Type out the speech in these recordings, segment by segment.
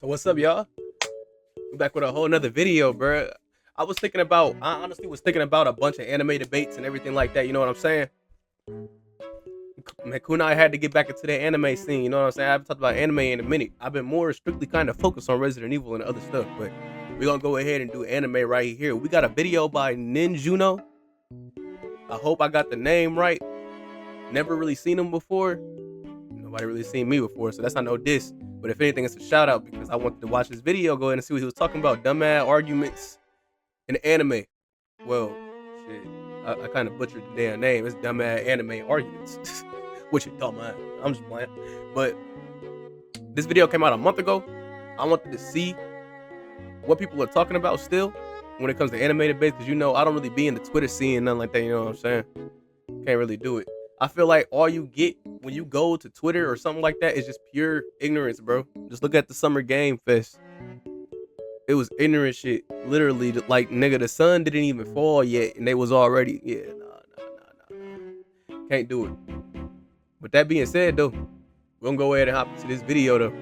What's up, y'all? We back with a whole nother video, bro. I honestly was thinking about a bunch of anime debates and everything like that. You know what I'm saying? Man, Kunai had to get back into the anime scene. You know what I'm saying? I haven't talked about anime in a minute. I've been more strictly kind of focused on Resident Evil and other stuff, but we're gonna go ahead and do anime right here. We got a video by Ninjuno. I hope I got the name right. Never really seen him before. Nobody really seen me before, so that's not no diss. But if anything, it's a shout out because I wanted to watch this video, go ahead and see what he was talking about. Dumbass arguments in anime. Well, shit, I kind of butchered the damn name. It's dumbass anime arguments. Which you thought, man. I'm just playing. But this video came out a month ago. I wanted to see what people are talking about still when it comes to anime debates, because you know I don't really be in the Twitter scene, nothing like that. You know what I'm saying? Can't really do it. I feel like all you get when you go to Twitter or something like that is just pure ignorance, bro. Just look at the Summer Game Fest. It was ignorant shit. Literally, like, nigga, the sun didn't even fall yet, and they was already, nah. Can't do it. With that being said, though, we're gonna go ahead and hop into this video, though.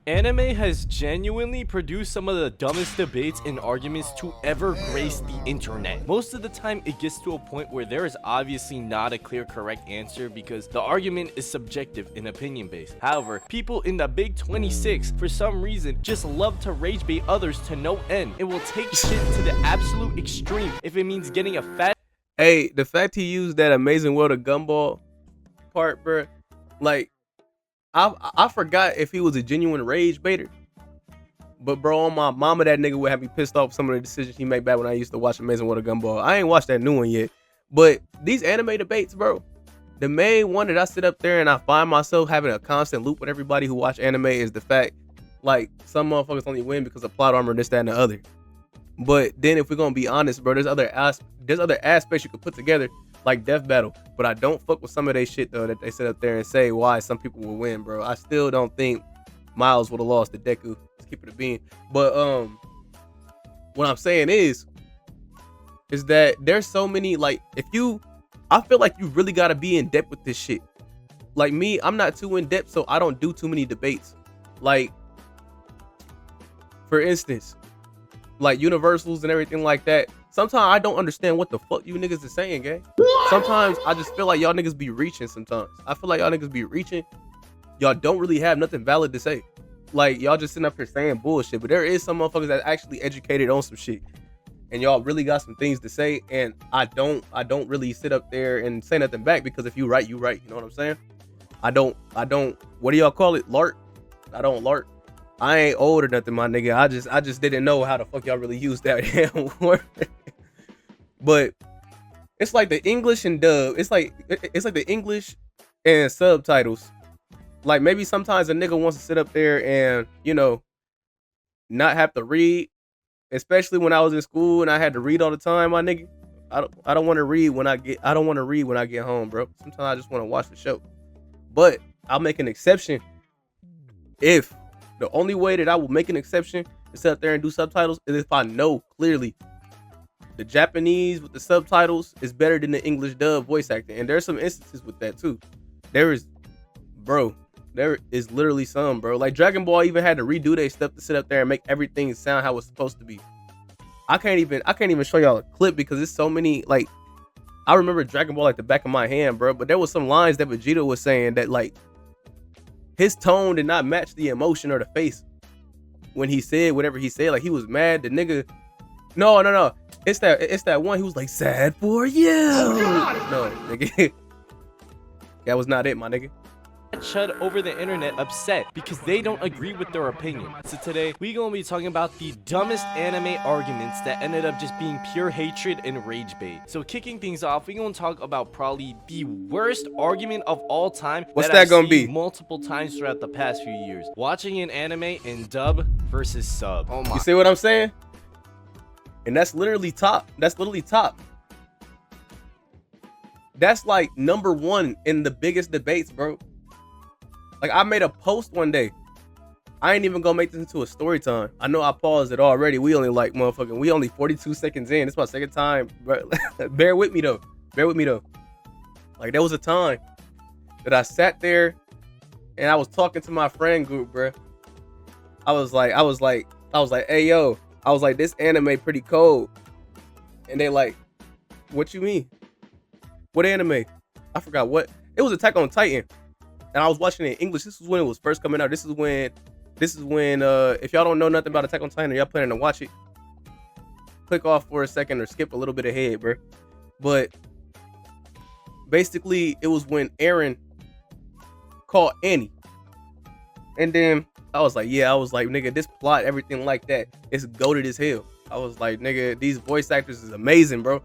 Anime has genuinely produced some of the dumbest debates and arguments to ever grace the internet. Most of the time, it gets to a point where there is obviously not a clear correct answer because the argument is subjective and opinion based. However, people in the Big 26, for some reason, just love to rage bait others to no end. It will take shit to the absolute extreme if it means getting a fat. Hey, the fact he used that Amazing World of Gumball part, bro, like, I forgot if he was a genuine rage baiter. But bro, on my mama, that nigga would have me pissed off some of the decisions he made back when I used to watch Amazing World of Gumball. I ain't watched that new one yet. But these anime debates, bro, the main one that I sit up there and I find myself having a constant loop with everybody who watch anime is the fact, like, some motherfuckers only win because of plot armor, this, that, and the other. But then if we're gonna be honest, bro, there's other aspects you could put together, like Death Battle. But I don't fuck with some of they shit, though, that they sit up there and say why some people will win, bro. I still don't think Miles would have lost to Deku. Let's keep it a bean. But what I'm saying is that there's so many, like, I feel like you really gotta be in depth with this shit. Like me, I'm not too in depth, so I don't do too many debates. Like, for instance, like universals and everything like that. Sometimes I don't understand what the fuck you niggas is saying, gang. Sometimes I just feel like y'all niggas be reaching sometimes. I feel like y'all niggas be reaching. Y'all don't really have nothing valid to say. Like, y'all just sitting up here saying bullshit. But there is some motherfuckers that actually educated on some shit. And y'all really got some things to say. And I don't really sit up there and say nothing back, because if you right, you right. You know what I'm saying? I don't, what do y'all call it? Lart? I don't lart. I ain't old or nothing, my nigga. I just didn't know how the fuck y'all really use that damn word. But it's like the English and dub. It's like the English and subtitles. Like, maybe sometimes a nigga wants to sit up there and, you know, not have to read. Especially when I was in school and I had to read all the time, my nigga. I don't want to read when I get home, bro. Sometimes I just want to watch the show. But I'll make an exception if the only way that I will make an exception to sit up there and do subtitles is if I know clearly the Japanese with the subtitles is better than the English dub voice acting. And there's some instances with that too. There is literally some, bro. Like, Dragon Ball even had to redo their stuff to sit up there and make everything sound how it's supposed to be. I can't even show y'all a clip because there's so many, like, I remember Dragon Ball like the back of my hand, bro. But there was some lines that Vegeta was saying that, like, his tone did not match the emotion or the face when he said whatever he said. Like, he was mad. The nigga, no. It's that one. He was like, sad for you. No, nigga. That was not it, my nigga. Chud over the internet upset because they don't agree with their opinion. So today we gonna be talking about the dumbest anime arguments that ended up just being pure hatred and rage bait. So kicking things off, we gonna talk about probably the worst argument of all time. What's that gonna be? Multiple times throughout the past few years. Watching an anime in dub versus sub. Oh my. You see what I'm saying? And that's literally top. That's like number one in the biggest debates, bro. Like, I made a post one day. I ain't even gonna make this into a story time. I know I paused it already. We only 42 seconds in. It's my second time, bro. Bear with me though. Like, there was a time that I sat there and I was talking to my friend group, bro. hey yo, I was like, this anime pretty cold. And they like, what you mean? What anime? I forgot what. It was Attack on Titan. And I was watching it in English. This was when it was first coming out. This is when if y'all don't know nothing about Attack on Titan or y'all planning to watch it, click off for a second or skip a little bit ahead, bro. But basically, it was when Eren called Annie. And then I was like, nigga, this plot, everything like that, it's goated as hell. I was like, nigga, these voice actors is amazing, bro.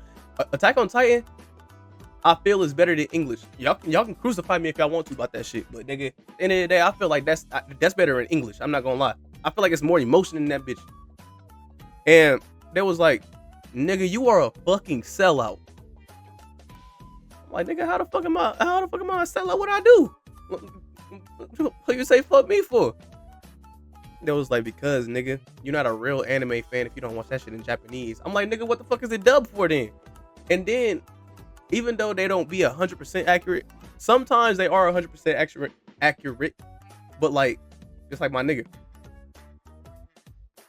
Attack on Titan, I feel is better than English. Y'all can crucify me if y'all want to about that shit, but nigga, at the end of the day, I feel like that's better in English. I'm not gonna lie. I feel like it's more emotion in that bitch. And they was like, nigga, you are a fucking sellout. I'm like, nigga, how the fuck am I a sellout? What I do? What you say fuck me for? They was like, because nigga, you're not a real anime fan if you don't watch that shit in Japanese. I'm like, nigga, what the fuck is it dubbed for then? And then, even though they don't be 100% accurate, sometimes they are 100% accurate. But like, just like my nigga,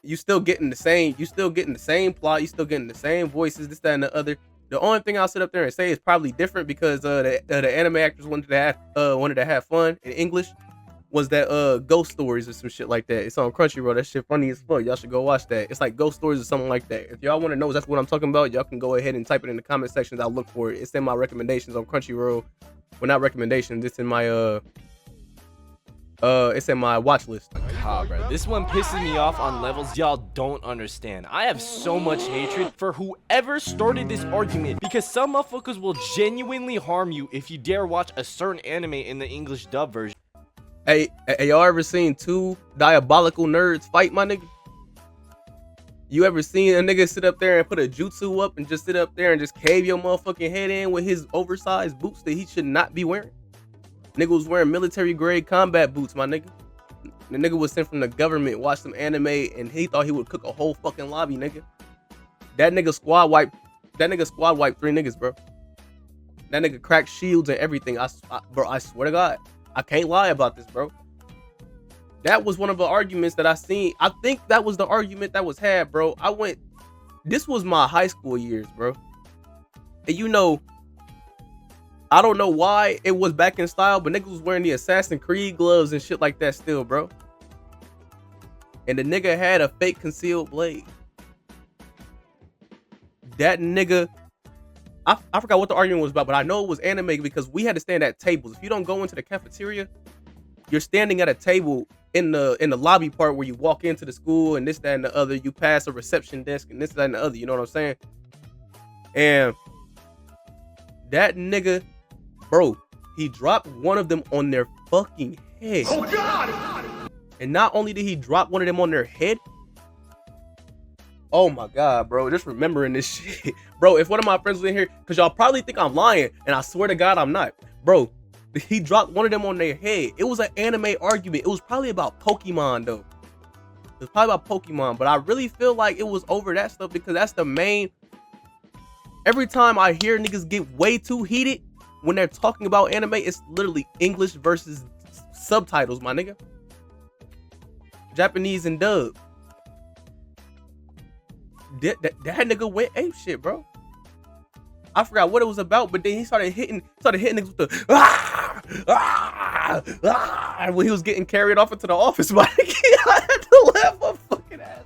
you still getting the same plot, you still getting the same voices, this, that, and the other. The only thing I'll sit up there and say is probably different because the anime actors wanted to have fun in English. Was that Ghost Stories or some shit like that? It's on Crunchyroll. That shit funny as fuck. Y'all should go watch that. It's like Ghost Stories or something like that. If y'all want to know that's what I'm talking about, y'all can go ahead and type it in the comment sections. I'll look for it. It's in my recommendations on Crunchyroll. Well, not recommendations. It's in my it's in my watch list. God, bro, this one pisses me off on levels y'all don't understand. I have so much hatred for whoever started this argument because some motherfuckers will genuinely harm you if you dare watch a certain anime in the English dub version. Hey, y'all ever seen two diabolical nerds fight, my nigga? You ever seen a nigga sit up there and put a jutsu up and just sit up there and just cave your motherfucking head in with his oversized boots that he should not be wearing? Nigga was wearing military grade combat boots, my nigga. The nigga was sent from the government, watched some anime, and he thought he would cook a whole fucking lobby, nigga. That nigga squad wiped 3 niggas, bro. That nigga cracked shields and everything. Bro, I swear to God. I can't lie about this, bro. That was one of the arguments that I seen. I think that was the argument that was had, bro. This was my high school years, bro. And you know, I don't know why it was back in style, but niggas was wearing the Assassin's Creed gloves and shit like that still, bro. And the nigga had a fake concealed blade. That nigga, I forgot what the argument was about, but I know it was anime because we had to stand at tables. If you don't go into the cafeteria, you're standing at a table in the lobby part where you walk into the school and this, that, and the other. You pass a reception desk and this, that, and the other. You know what I'm saying? And that nigga, bro, he dropped one of them on their fucking head. Oh God! And not only did he drop one of them on their head, oh my God, bro, just remembering this shit. Bro, if one of my friends was in here, because y'all probably think I'm lying, and I swear to God I'm not. Bro, he dropped one of them on their head. It was an anime argument. It was probably about Pokemon, though. It was probably about Pokemon, but I really feel like it was over that stuff because that's the main... Every time I hear niggas get way too heated when they're talking about anime, it's literally English versus subtitles, my nigga. Japanese and dub. That nigga went ape shit, bro. I forgot what it was about, but then he started hitting niggas with the when he was getting carried off into the office. My nigga, I had to laugh my fucking ass.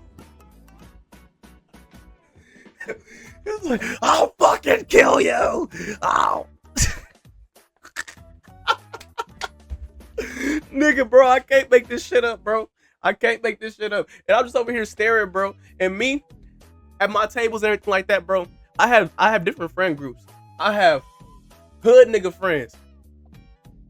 He was like, "I'll fucking kill you!" Oh, nigga, bro, I can't make this shit up, bro. I can't make this shit up, and I'm just over here staring, bro. And me, at my tables and everything like that, bro, I have different friend groups. I have hood nigga friends,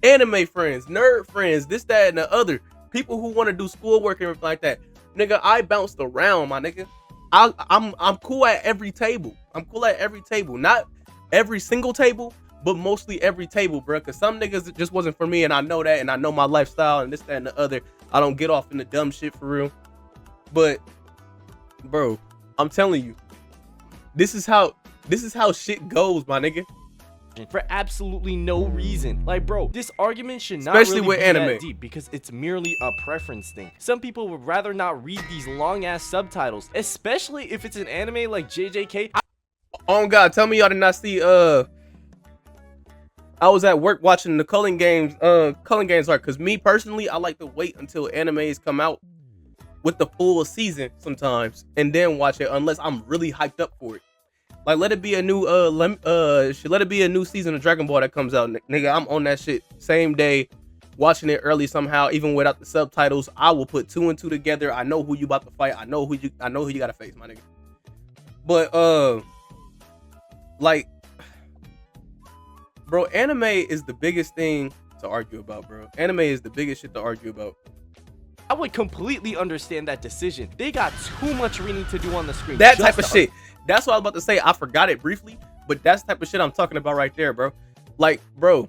anime friends, nerd friends, this, that, and the other. People who want to do schoolwork and everything like that. Nigga, I bounced around, my nigga. I'm cool at every table. I'm cool at every table. Not every single table, but mostly every table, bro. Cause some niggas it just wasn't for me, and I know that, and I know my lifestyle and this, that, and the other. I don't get off in the dumb shit for real. But, bro, I'm telling you, this is how shit goes, my nigga. for absolutely no reason. Like, bro, this argument should not Especially really with be anime. that deep because it's merely a preference thing. Some people would rather not read these long ass subtitles, especially if it's an anime like JJK. Oh God, tell me y'all did not see I was at work watching the Culling Games arc, cause me personally, I like to wait until animes come out with the full season sometimes and then watch it unless I'm really hyped up for it. Like, let it be a new let it be a new season of Dragon Ball that comes out, nigga. I'm on that shit same day, watching it early somehow, even without the subtitles. I will put 2 and 2 together. I know who you about to fight. I know who you gotta face, my nigga. But like, bro, anime is the biggest thing to argue about, bro. Anime is the biggest shit to argue about. I would completely understand that decision. They got too much reading to do on the screen. That type of shit. That's what I was about to say. I forgot it briefly, but that's the type of shit I'm talking about right there, bro. Like, bro.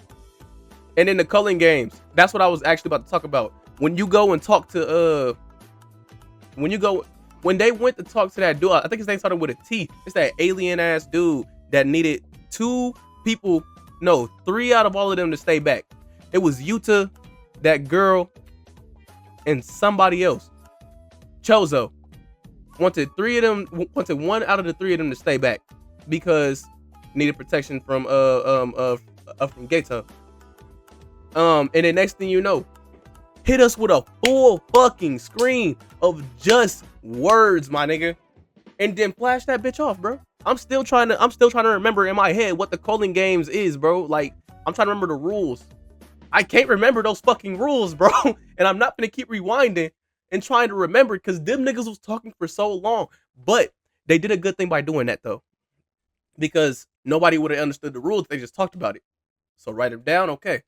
And in the Culling Games, that's what I was actually about to talk about. When you go and talk to when they went to talk to that dude, I think his name started with a T. It's that alien ass dude that needed 3 out of all of them to stay back. It was Yuta, that girl, and somebody else. Chozo wanted 1 out of the 3 of them to stay back because needed protection from Geto. And the next thing you know, hit us with a full fucking screen of just words, my nigga, and then flash that bitch off, bro. I'm still trying to remember in my head what the Culling Games is, bro. Like, I'm trying to remember the rules. I can't remember those fucking rules, bro. And I'm not gonna keep rewinding and trying to remember because them niggas was talking for so long. But they did a good thing by doing that though, because nobody would have understood the rules if they just talked about it. So write them down, okay.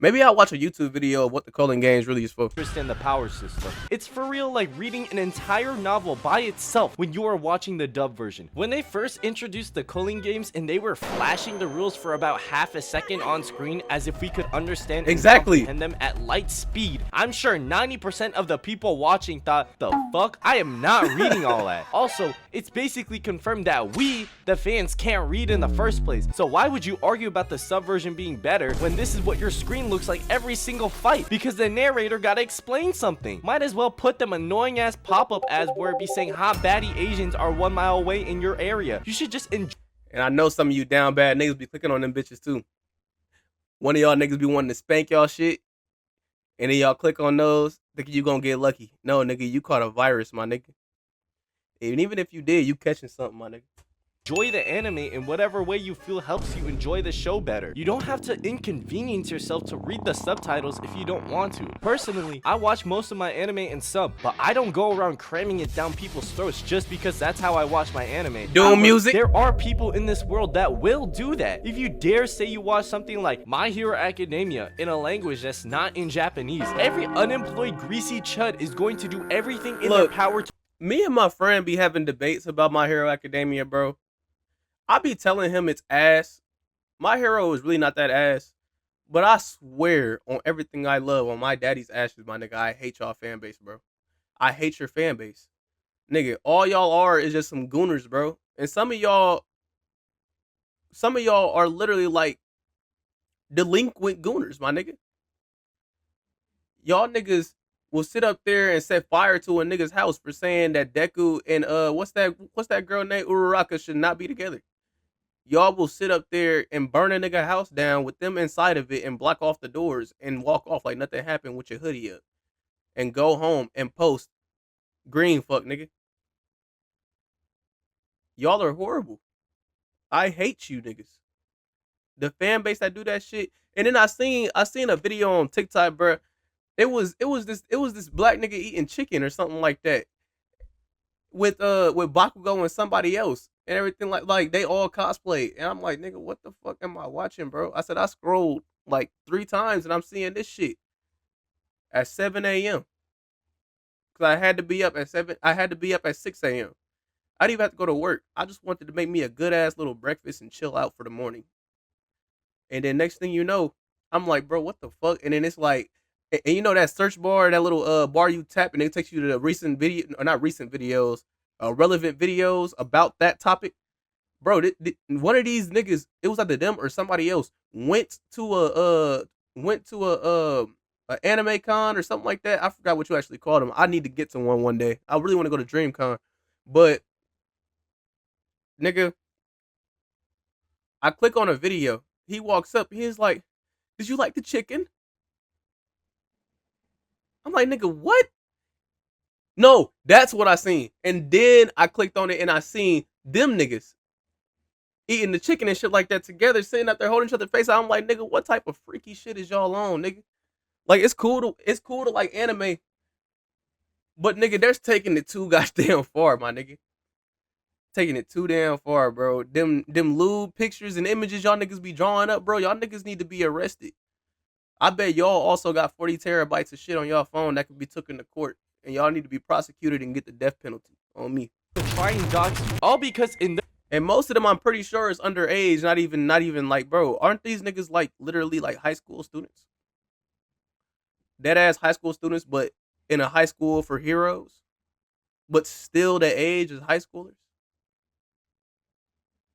Maybe I'll watch a YouTube video of what the Culling Games really is for. Understand the power system. It's for real like reading an entire novel by itself when you are watching the dub version. When they first introduced the Culling Games and they were flashing the rules for about half a second on screen as if we could understand exactly and them at light speed, I'm sure 90% of the people watching thought, the fuck? I am not reading all that. Also, it's basically confirmed that we, the fans, can't read in the first place. So why would you argue about the sub version being better when this is what your screen looks like every single fight? Because the narrator gotta explain something. Might as well put them annoying ass pop-up ads where it be saying hot baddie Asians are 1 mile away in your area. You should just enjoy. And I know some of you down bad niggas be clicking on them bitches too. One of y'all niggas be wanting to spank y'all shit, and then y'all click on those thinking you gonna get lucky. No, nigga, you caught a virus, my nigga. And even if you did, you catching something, my nigga. Enjoy the anime in whatever way you feel helps you enjoy the show better. You don't have to inconvenience yourself to read the subtitles if you don't want to. Personally, I watch most of my anime in sub, but I don't go around cramming it down people's throats just because that's how I watch my anime. Doing music? There are people in this world that will do that. If you dare say you watch something like My Hero Academia in a language that's not in Japanese, every unemployed greasy chud is going to do everything in their power to— Me and my friend be having debates about My Hero Academia, bro. I be telling him it's ass. My Hero is really not that ass. But I swear on everything I love, on my daddy's ashes, my nigga, I hate y'all fan base, bro. I hate your fan base. Nigga, all y'all are is just some gooners, bro. And some of y'all are literally like delinquent gooners, my nigga. Y'all niggas will sit up there and set fire to a nigga's house for saying that Deku and what's that girl named Uraraka should not be together. Y'all will sit up there and burn a nigga house down with them inside of it and block off the doors and walk off like nothing happened with your hoodie up and go home and post green fuck nigga. Y'all are horrible. I hate you niggas. The fan base that do that shit. And then I seen a video on TikTok, bro. It was this black nigga eating chicken or something like that with Bakugo and somebody else and everything, like they all cosplay, and I'm like, nigga, what the fuck am I watching, bro? I said I scrolled like 3 times and I'm seeing this shit at 7 a.m. because I had to be up at 7. I had to be up at 6 a.m. I didn't even have to go to work. I just wanted to make me a good ass little breakfast and chill out for the morning. And then next thing you know, I'm like, bro, what the fuck? And then it's like, and you know that search bar, that little bar you tap, and it takes you to the recent video, or not recent videos, relevant videos about that topic. bro, one of these niggas, it was either them or somebody else, went to a anime con or something like that. I forgot what you actually called them. I need to get to one day. I really want to go to DreamCon, but nigga, I click on a video. He walks up. He's like, "Did you like the chicken?" I'm like, "Nigga, what?" No, that's what I seen. And then I clicked on it and I seen them niggas eating the chicken and shit like that together, sitting up there holding each other's face. I'm like, nigga, what type of freaky shit is y'all on, nigga? Like, it's cool to like anime, but nigga, they're taking it too goddamn far, my nigga. Taking it too damn far, bro. Them lewd pictures and images y'all niggas be drawing up, bro. Y'all niggas need to be arrested. I bet y'all also got 40 terabytes of shit on y'all phone that could be taken to court, and y'all need to be prosecuted and get the death penalty on me. Trying GOKU, all because in the And most of them, I'm pretty sure, is underage. Not even like, bro. Aren't these niggas like literally like high school students? Dead ass high school students, but in a high school for heroes, but still the age is high schoolers.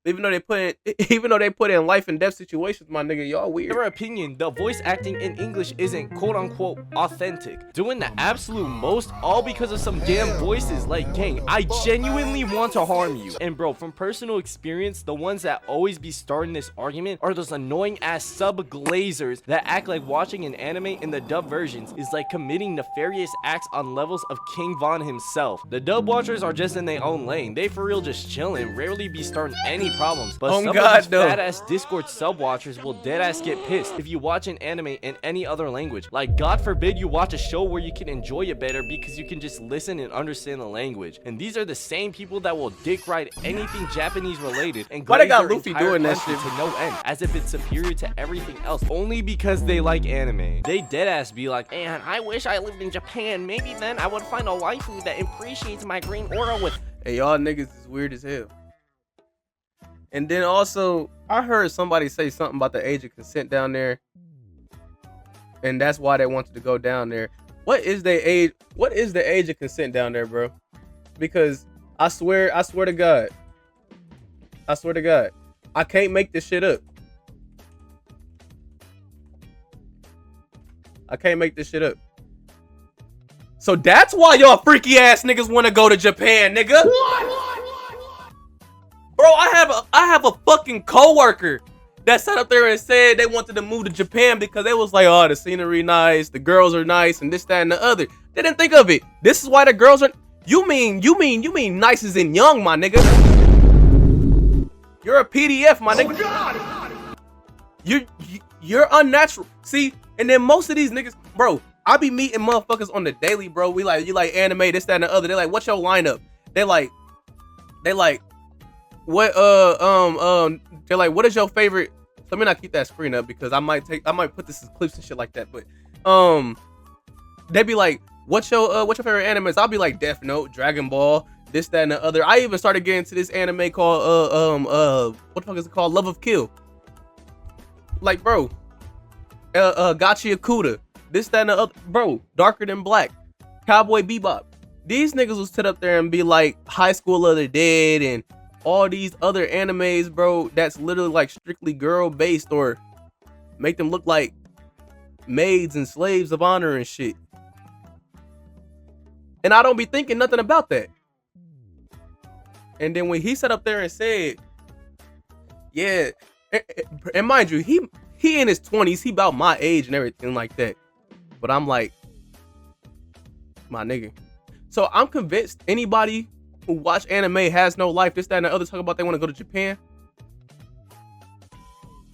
Even though they put in life and death situations, my nigga, y'all weird. in their opinion, the voice acting in English isn't quote-unquote authentic. Doing the absolute most, all because of some damn voices. Like, gang, I genuinely want to harm you. And bro, from personal experience, the ones that always be starting this argument are those annoying ass sub-glazers that act like watching an anime in the dub versions is like committing nefarious acts on levels of King Von himself. The dub watchers are just in their own lane. They for real just chilling, rarely be starting any problems. But some of these fat ass Discord sub watchers will dead ass get pissed if you watch an anime in any other language. Like, God forbid you watch a show where you can enjoy it better because you can just listen and understand the language. And these are the same people that will dick ride anything Japanese related and why they got glaze Luffy their doing that country shit to no end, as if it's superior to everything else only because they like anime. They dead ass be like, and I wish I lived in Japan. Maybe then I would find a waifu that appreciates my green aura with. Hey, y'all niggas is weird as hell. And then also, I heard somebody say something about the age of consent down there, and that's why they wanted to go down there. What is the age? What is the age of consent down there, bro? Because I swear to God, I can't make this shit up. I can't make this shit up. So that's why y'all freaky ass niggas want to go to Japan, nigga. Bro, I have a fucking coworker that sat up there and said they wanted to move to Japan because they was like, oh, the scenery nice, the girls are nice, and this, that, and the other. They didn't think of it. This is why the girls are. You mean nice as in young, my nigga. You're a PDF, my nigga. Oh, God. You're unnatural. See, and then most of these niggas, bro, I be meeting motherfuckers on the daily, bro. We like, you like anime, this, that, and the other. They're like, what's your lineup? They like, what they're like, what is your favorite? Let me not keep that screen up because I might put this as clips and shit like that. But they be like, what's your favorite animes? I'll be like Death Note, Dragon Ball, this, that, and the other. I even started getting to this anime called what the fuck is it called? Love of Kill. Like, bro, Gachi Akuda, this, that, and the other. Bro, Darker Than Black, Cowboy Bebop. These niggas will sit up there and be like High School of the Dead and all these other animes, bro, that's literally like strictly girl based or make them look like maids and slaves of honor and shit. And I don't be thinking nothing about that. And then when he sat up there and said, yeah, and mind you, he in his 20s, he about my age and everything like that. But I'm like, my nigga. So I'm convinced anybody who watch anime has no life, this, that, and the other, talk about they want to go to Japan.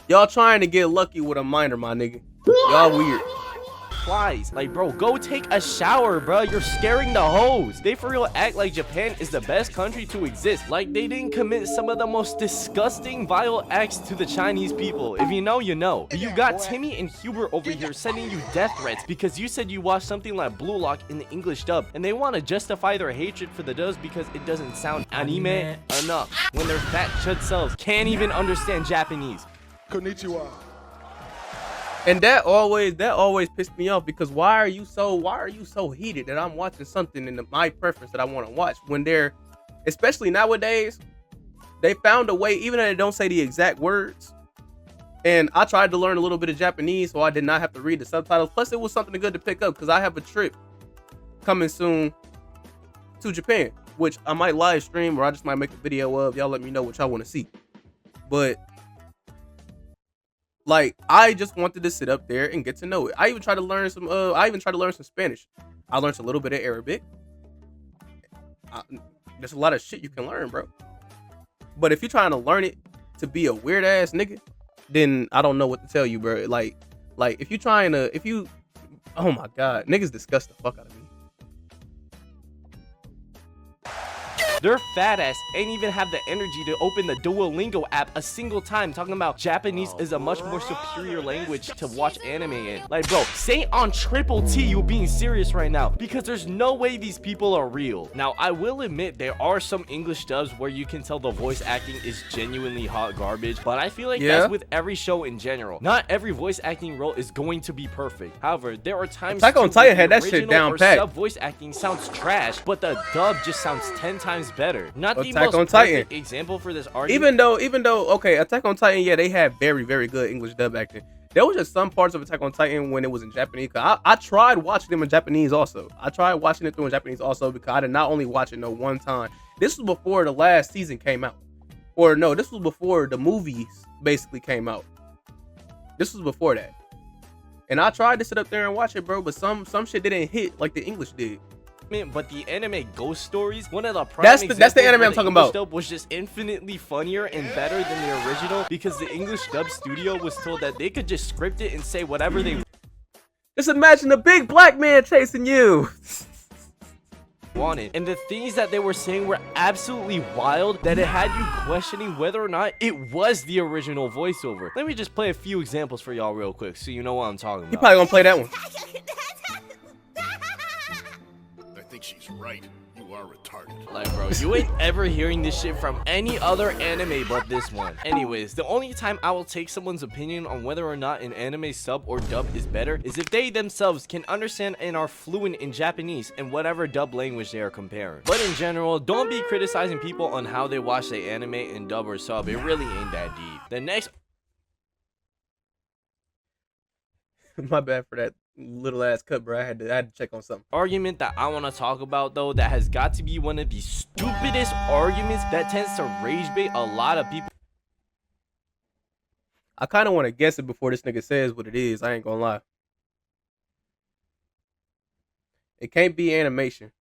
Y'all trying to get lucky with a minor, my nigga. Y'all weird. Flies. Like, bro, go take a shower, bro. You're scaring the hoes. They for real act like Japan is the best country to exist. Like, they didn't commit some of the most disgusting, vile acts to the Chinese people. If you know, you know. But you got Timmy and Hubert over here sending you death threats because you said you watched something like Blue Lock in the English dub, and they want to justify their hatred for the dubs because it doesn't sound anime enough when their fat chud selves can't even understand Japanese. Konnichiwa. And that always pissed me off because why are you so heated that I'm watching something in my preference that I want to watch when they're, especially nowadays, They found a way, even though they don't say the exact words. And I tried to learn a little bit of Japanese, so I did not have to read the subtitles. Plus, it was something good to pick up because I have a trip coming soon to Japan, which I might live stream or I just might make a video of. Y'all let me know what y'all want to see. But like, I just wanted to sit up there and get to know it. I even tried to learn some. Spanish. I learned a little bit of Arabic. There's a lot of shit you can learn, bro. But if you're trying to learn it to be a weird ass nigga, then I don't know what to tell you, bro. Like if you, oh my god, niggas disgust the fuck out of me. Their fat ass ain't even have the energy to open the Duolingo app a single time, talking about Japanese is a much more superior language to watch anime in. Like, bro, say on Triple T you being serious right now, because there's no way these people are real. Now, I will admit there are some English dubs where you can tell the voice acting is genuinely hot garbage, but I feel like that's with every show in general. Not every voice acting role is going to be perfect. However, there are times Attack on Titan had that shit down pat. Sub voice acting sounds trash, but the dub just sounds 10 times better. Not the Attack most on perfect Titan example for this argument. even though okay, Attack on Titan, yeah, they had very, very good English dub acting. There was just some parts of Attack on Titan when it was in Japanese. Cause I tried watching them in Japanese also. I tried watching it through in Japanese also because I did not only watch it no one time. This was before the last season came out. Or no, this was before the movies basically came out. This was before that. And I tried to sit up there and watch it, bro, but some shit didn't hit like the English did. But the anime Ghost Stories, one of the prime that's the anime I'm talking about. Dub was just infinitely funnier and better than the original because the English dub studio was told that they could just script it and say whatever they just imagine a big black man chasing you. wanted, and the things that they were saying were absolutely wild that it had you questioning whether or not it was the original voiceover. Let me just play a few examples for y'all real quick so you know what I'm talking about. You probably gonna play that one. I think she's right. You are retarded. Like, bro, you ain't ever hearing this shit from any other anime but this one. Anyways, the only time I will take someone's opinion on whether or not an anime sub or dub is better is if they themselves can understand and are fluent in Japanese and whatever dub language they are comparing. But in general, don't be criticizing people on how they watch the anime and dub or sub. It really ain't that deep. The next My bad for that little ass cut, bro. I had to check on something. argument that I want to talk about, though, that has got to be one of the stupidest arguments that tends to rage bait a lot of people. I kind of want to guess it before this nigga says what it is. I ain't gonna lie. It can't be animation.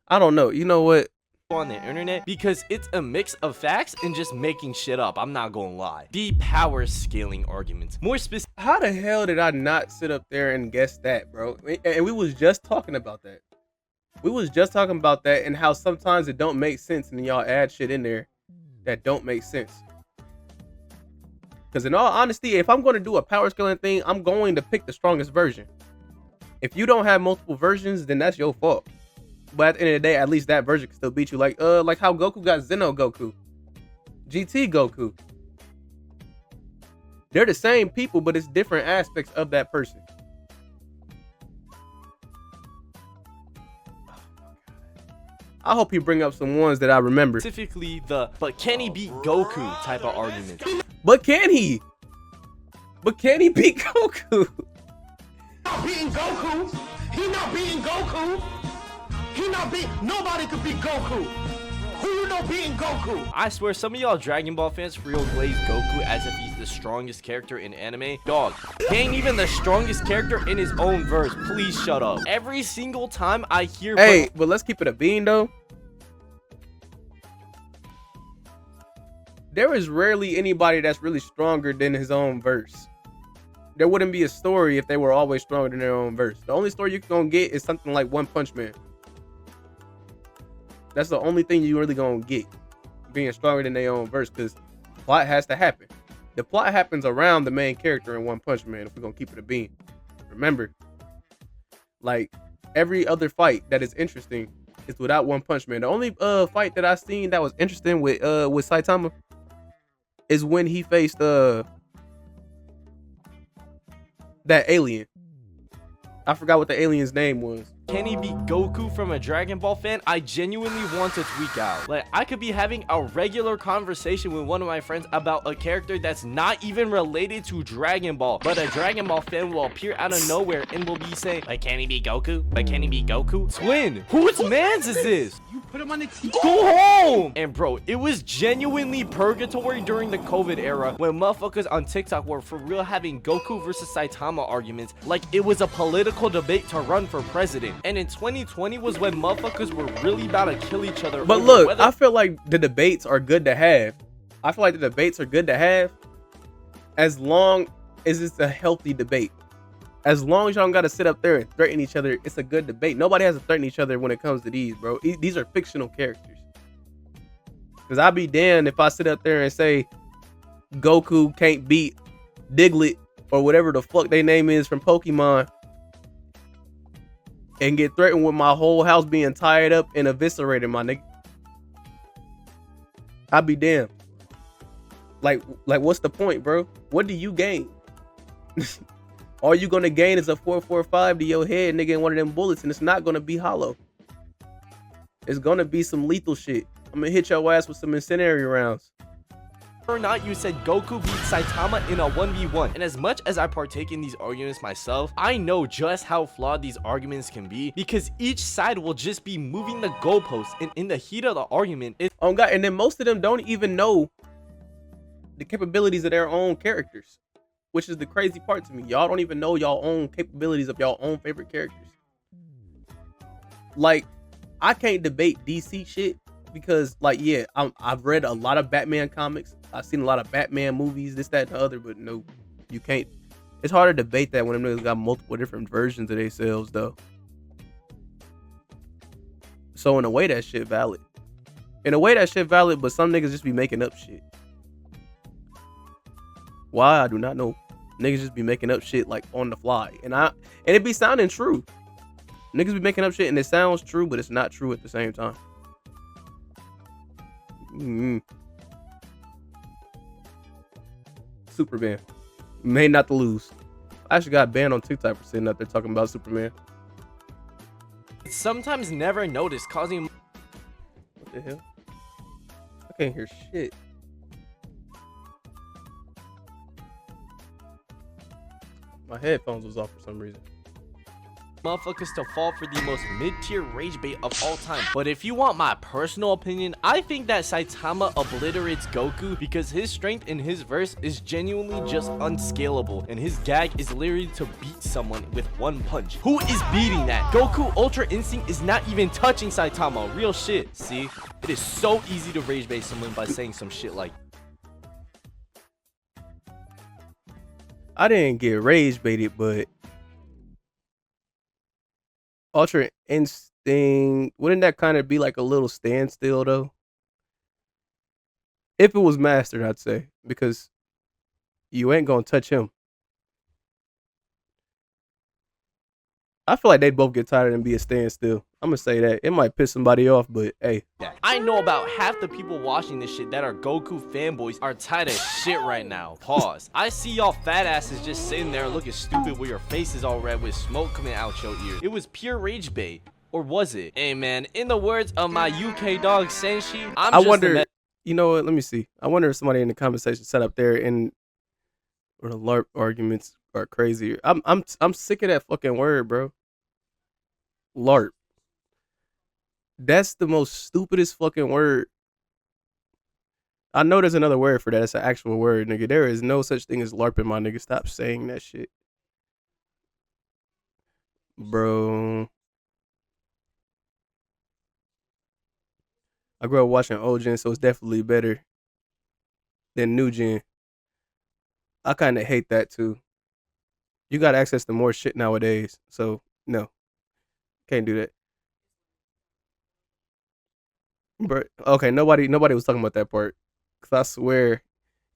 I don't know. You know what? On the internet, because it's a mix of facts and just making shit up. I'm not gonna lie. The power scaling arguments. More specific. How the hell did I not sit up there and guess that, bro? And we was just talking about that. We was just talking about that and how sometimes it don't make sense and y'all add shit in there that don't make sense. Because in all honesty, if I'm going to do a power scaling thing, I'm going to pick the strongest version. If you don't have multiple versions, then that's your fault. But at the end of the day, at least that version can still beat you. Like how Goku got Xeno Goku, GT Goku. They're the same people, but it's different aspects of that person. I hope you bring up some ones that I remember. Specifically the "but can he beat Goku" type of argument. But can he? But can he beat Goku? Not beating Goku. He not beating Goku. He not beat. Nobody could beat Goku. Who you know beating Goku? I swear, some of y'all Dragon Ball fans real glaze Goku as if he's the strongest character in anime. Dog, he ain't even the strongest character in his own verse. Please shut up. Every single time I hear. Hey, but let's keep it a bean though. There is rarely anybody that's really stronger than his own verse. There wouldn't be a story if they were always stronger than their own verse. The only story you're gonna get is something like One Punch Man. That's the only thing you really gonna get, being stronger than their own verse, because plot has to happen. The plot happens around the main character in One Punch Man if we're gonna keep it a bean. Remember, like every other fight that is interesting is without One Punch Man. The only fight that I seen that was interesting with Saitama is when he faced that alien. I forgot what the alien's name was. Can he be Goku from a Dragon Ball fan? I genuinely want to tweak out. Like, I could be having a regular conversation with one of my friends about a character that's not even related to Dragon Ball, but a Dragon Ball fan will appear out of nowhere and will be saying, like, can he be Goku? Like, can he be Goku? Twin, whose mans is this? You put him on the TV. Go home! And bro, it was genuinely purgatory during the COVID era when motherfuckers on TikTok were for real having Goku versus Saitama arguments like it was a political debate to run for president. And in 2020 was when motherfuckers were really about to kill each other. But over look, whether- I feel like the debates are good to have. I feel like the debates are good to have as long as it's a healthy debate. As long as y'all don't gotta sit up there and threaten each other, it's a good debate. Nobody has to threaten each other when it comes to these, bro. These are fictional characters. Cause I'd be damned if I sit up there and say Goku can't beat Diglett or whatever the fuck their name is from Pokemon and get threatened with my whole house being tied up and eviscerated, my nigga. I'd be damned. Like what's the point, bro? What do you gain? All you gonna gain is a 445 to your head, nigga, in one of them bullets, and it's not gonna be hollow. It's gonna be some lethal shit. I'm gonna hit your ass with some incendiary rounds. or not you said Goku beat Saitama in a 1v1. And as much as I partake in these arguments myself, I know just how flawed these arguments can be because each side will just be moving the goalposts, and in the heat of the argument, Oh God, and then most of them don't even know the capabilities of their own characters, which is the crazy part to me. Y'all don't even know y'all own capabilities of y'all own favorite characters. Like, I can't debate DC shit because, like, yeah, I've read a lot of Batman comics. I've seen a lot of Batman movies, this, that, and the other, but no, you can't. It's hard to debate that when them niggas got multiple different versions of themselves, though. So in a way, that shit valid. But some niggas just be making up shit. Why? I do not know. Niggas just be making up shit like on the fly, and it be sounding true. Niggas be making up shit and it sounds true, but it's not true at the same time. Superman. Made not to lose. I actually got banned on TikTok for sitting up there talking about Superman. it's sometimes never noticed, causing What the hell? I can't hear shit. My headphones was off for some reason. motherfuckers to fall for the most mid-tier rage bait of all time. But if you want my personal opinion, I think that Saitama obliterates Goku because his strength in his verse is genuinely just unscalable, and his gag is literally to beat someone with one punch. Who is beating that? Goku Ultra Instinct is not even touching Saitama. Real shit. See, it is so easy to rage bait someone by saying some shit like, I didn't get rage baited, but Ultra Instinct, wouldn't that kind of be like a little standstill though? If it was mastered, I'd say, because you ain't gonna touch him. I feel like they'd both get tired and be a standstill. I'm gonna say that. It might piss somebody off, but hey. I know about half the people watching this shit that are Goku fanboys are tired of shit right now. Pause. I see y'all fat asses just sitting there looking stupid with your faces all red with smoke coming out your ear. It was pure rage bait. Or was it? Hey man, in the words of my UK dog Senshi, I wonder, you know what, let me see. I wonder if somebody in the comment section sat up there and or the LARP arguments are crazy. I'm sick of that fucking word, bro. LARP. That's the most stupidest fucking word. I know there's another word for that. It's an actual word, nigga. There is no such thing as LARPing, my nigga. Stop saying that shit. Bro. I grew up watching old gen, so it's definitely better than new gen. I kind of hate that too. You got access to more shit nowadays, so no. Can't do that. Bro, okay, nobody was talking about that part. Cause I swear,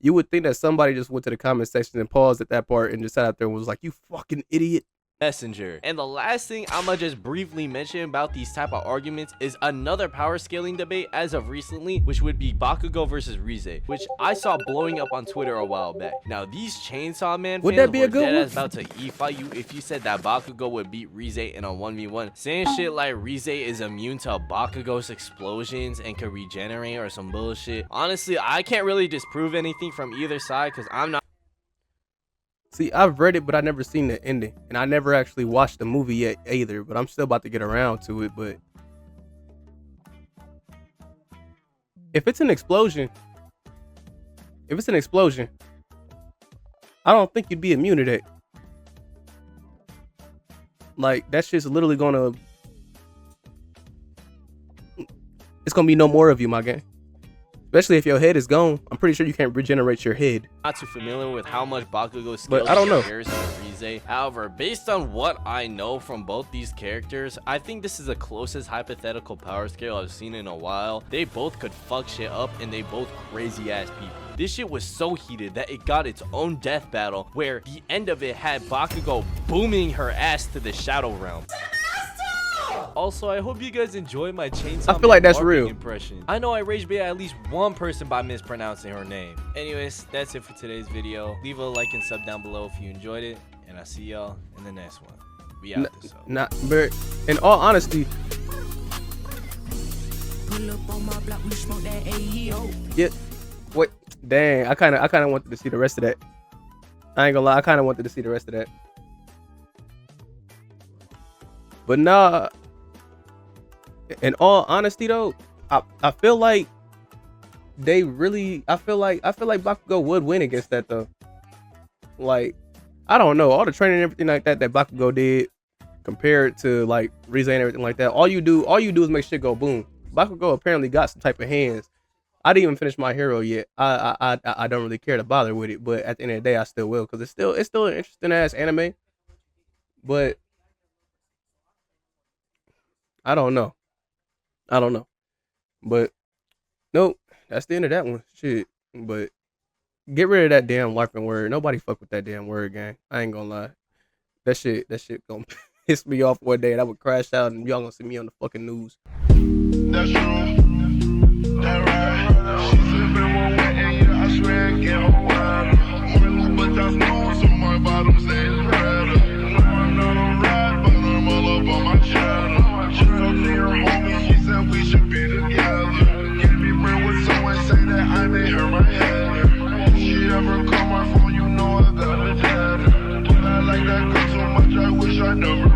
you would think that somebody just went to the comment section and paused at that part and just sat out there and was like, "You fucking idiot." messenger. And the last thing I'ma just briefly mention about these type of arguments is another power scaling debate as of recently, which would be Bakugo versus Rize, which I saw blowing up on Twitter a while back. Now these Chainsaw Man Would fans that be a were good one? deadass about to e-fight you if you said that Bakugo would beat Rize in a 1v1, saying shit like Rize is immune to Bakugo's explosions and can regenerate or some bullshit. Honestly, I can't really disprove anything from either side because I'm not. See, I've read it, but I never seen the ending, and I never actually watched the movie yet either. But I'm still about to get around to it. But if it's an explosion, I don't think you'd be immune to that. Like that shit's literally it's gonna be no more of you, my gang. Especially if your head is gone. I'm pretty sure you can't regenerate your head. Not too familiar with how much Bakugo skills But I don't know. compares to Rize. However, based on what I know from both these characters, I think this is the closest hypothetical power scale I've seen in a while. They both could fuck shit up and they both crazy ass people. This shit was so heated that it got its own death battle where the end of it had Bakugo booming her ass to the Shadow Realm. Also, I hope you guys enjoy my Chainsaw I feel like Man that's barking real. impression. I know I rage bait at least one person by mispronouncing her name. Anyways, that's it for today's video. Leave a like and sub down below if you enjoyed it, and I'll see y'all in the next one. We out this hoe. Not, but in all honesty, Pull up on my block, we smoke that AEO. yeah. Wait, dang, I kind of wanted to see the rest of that. I ain't gonna lie, I kind of wanted to see the rest of that. But nah, in all honesty though, I feel like they really, I feel like Bakugo would win against that though. Like, I don't know, all the training and everything like that Bakugo did compared to like Rize and everything like that. All you do is make shit go boom. Bakugo apparently got some type of hands. I didn't even finish my hero yet. I don't really care to bother with it, but at the end of the day, I still will because it's still an interesting ass anime. But I don't know. But nope, that's the end of that one. Shit. But get rid of that damn LARPing word. Nobody fuck with that damn word, gang. I ain't gonna lie. That shit gonna piss me off one day and I would crash out and y'all gonna see me on the fucking news. That's true. That right. She said been one way and yeah, I swear I get her wild. But that's news on my bottom say it's better. I'm not on ride, but I'm all up on my channel. She told me her homie, she said we should be together. Give me bread with someone say that I made her my head. She ever call my phone, you know I gotta tell her. But I like that girl so much, I wish I never